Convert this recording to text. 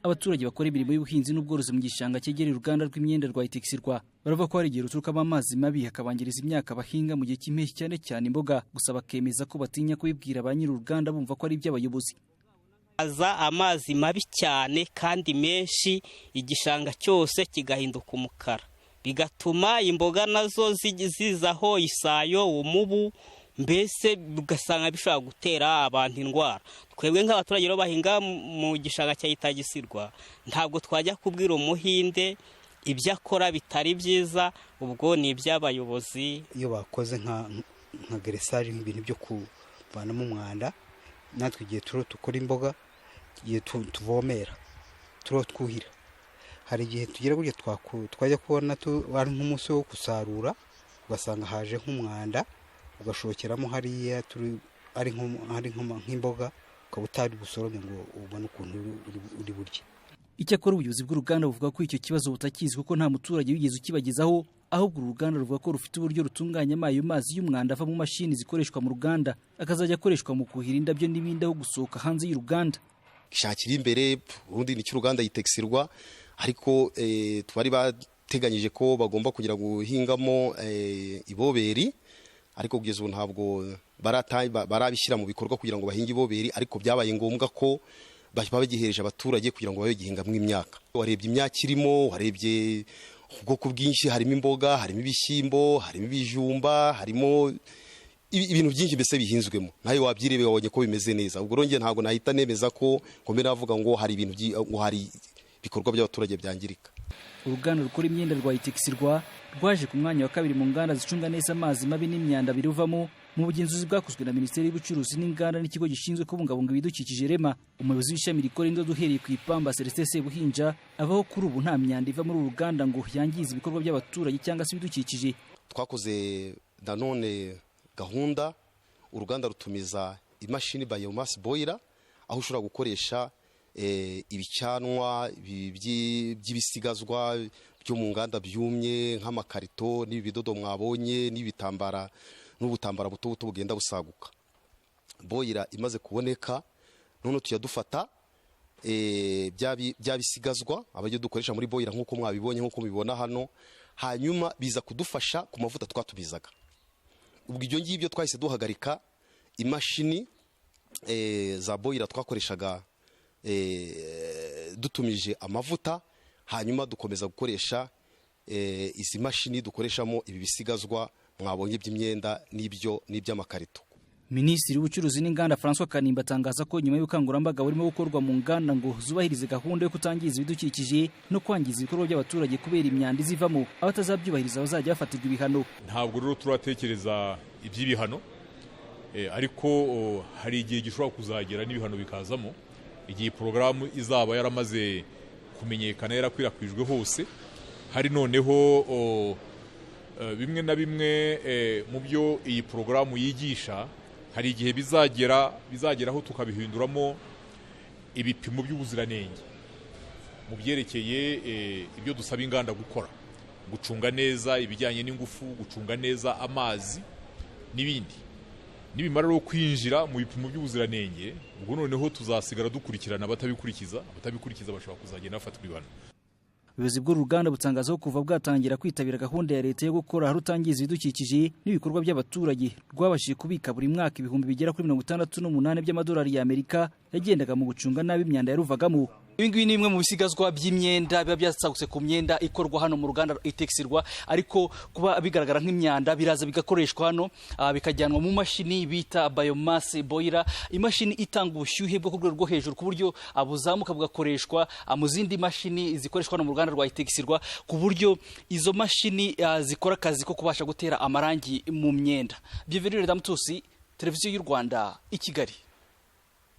abaturage bakora imirimo y'ubuhinzi n'ubworozi mu gishanga cyegereye uruganda rw'imyenda rwa Itexirwa baravuga ko hari igihe ruturukamo amazi mabi hakabangiriza imyaka bahinga mu gihe cy'impeshyi cyane cyane imboga, gusa bakemeza ko batinya kubibwira ba nyir'uruganda bumva ko ari iby'abayobozi. Aza amazi mabi cyane kandi menshi, igishanga cyose kigahinduka umukara, bigatuma imboga nazo zizaho isayo, umubu, mbese ugasanga bishobora gutera abantu indwara. Twebwe nk'abaturage rero bahinga mu gishanga cya Itexirwa ntabwo twajya kubwira umuhinde ibyo akora bitari byiza, ubwo ni iby'abayobozi. Iyo bakoze nka geresaje nk'ibintu byo kuvanamo umwanda, natwe igihe dukora imboga, igihe tuvomera, twuhira, hari igihe tugira gutya twajya kubona ari nk'umunsi wo gusarura ugasanga haje nk'umwanda ugashokeramo hariya ari nk'imboga, ukaba utari busorome ngo ubone ukuntu uri burya. Icyakora ubuyobozi bw'uruganda buvuga ko icyo kibazo butakizi kuko nta muturage wigeze ukibagezaho, ahubwo uruganda ruvuga ko rufite uburyo rutunganya ayo mazi y'umwanda ava mu mashini zikoreshwa mu ruganda akazajya akoreshwa mu kuhira indabyo n'ibindi aho gusohoka hanze y'uruganda. Gishakira imbere ubundi nicyo uruganda Itexirwa, ariko twari bateganyije ko bagomba kugira guhingamo iboberi, ariko kugeza ubu ntabwo barabishyira mu bikorwa kugira ngo bahinge iboberi, ariko byabaye ngombwa ko bagihereje abaturage kugira ngo babe gihingamo imyaka. Warebye imyaka irimo, warebye ubwoko bwinshi, harimo imboga, harimo ibishyimbo, harimo ibijumba, harimo ibintu byinshi mbese bihinzwemo, nawe wabyirebeye wabonye ko bimeze neza. Ubwo rongeye ntabwo nahita nemeza ko ngombe navuga ngo hari ibintu hari ibikorwa by'abaturage byangirika. Uruganda rukora imyenda rwa Itexirwa rwaje ku mwanya wa kabiri mu nganda zicunga neza amazi mabi n'imyanda biruvamo mu bugenzuzi bwakozwe na Minisiteri y'Ubucuruzi n'Inganda n'ikigo gishinzwe kubungabunga ibidukikije REMA. Umuyobozi w'ishami rikora indodo uhereye ku ipamba Celestin Sebuhinja abaho kuri ubu nta myanda iva muri uru ruganda ngo yangize ibikorwa by'abaturage cyangwa se ibidukikije. Twakoze nanone gahunda, uruganda rutumiza imashini biomass boiler aho ushobora gukoresha ibicanwa by'ibisigazwa byo mu nganda byumye nk'amakarito n'ibidodo mwabonye n'ibitambara n'ubutambara buto bugenda busaguka. Boiler imaze kuboneka none tujya dufata bya bisigazwa abajye dukoresha muri boiler nk'uko mwabibonye nk'uko mubibona hano, hanyuma biza kudufasha ku mavuta twatumizaga. Ubwo ibyo ngibyo twahise duhagarika imashini za boiler twakoreshaga dutumije amavuta, hanyuma dukomeza gukoresha izi mashini dukoreshamo ibi bisigazwa mwabonye by'imyenda n'iby'amakarito. Minisitiri w'Ubucuruzi n'Inganda François Kanimba atangaza ko nyuma y'ubukangurambaga burimo gukorwa mu nganda ngo zubahirize gahunda yo kutangiza ibidukikije no kwangiza ibikorwa by'abaturage kubera imyanda izivamo, abatazabyubahiriza bazajya bafatirwa ibihano. Ntabwo rero turatekereza iby'ibihano, ariko hari igihe gishobora kuzagera n'ibihano bikazamo igihe porogaramu izaba yaramaze kumenyekana yarakwirakwijwe hose. Hari noneho bimwe na bimwe mu byo iyi porogaramu yigisha, hari igihe bizageraho tukabihinduramo ibipimo by'ubuziranenge mu byerekeye ibyo dusaba inganda gukora, gucunga neza ibijyanye n'ingufu, gucunga neza amazi n'ibindi. Nibimara rero kwinjira mu bipimo by'ubuziranenge, ubwo noneho tuzasigara dukurikirana abatabikurikiza bashobora kuzagenda bafatwa ibihano. Ubuyobozi bw'uruganda butangaza ko kuva bwatangira kwitabira gahunda ya leta yo gukora harutangiza ibidukikije n'ibikorwa by'abaturage rwabashije kubika buri mwaka ibihumbi bigera kuri 68 by'amadolari y'Amerika yagendaga mu gucunga nabi imyanda yaruvagamo. Ibingibi ni bimwe mu bisigazwa by'imyenda biba byasagutse ku myenda ikorwa hano mu ruganda Itexirwa, ariko kuba bigaragara nk'imyanda biraza bigakoreshwa hano bikajyanwa mu mashini bita biomass boiler, imashini itanga ubushyuhe bwo ku rwego rwo hejuru ku buryo buzamuka bugakoreshwa mu zindi mashini zikoreshwa hano mu ruganda rwa Itexirwa, ku buryo izo mashini zikora akazi ko kubasha gutera amarangi mu myenda. Bienvenue Damutusi, Televiziyo y'u Rwanda i Kigali.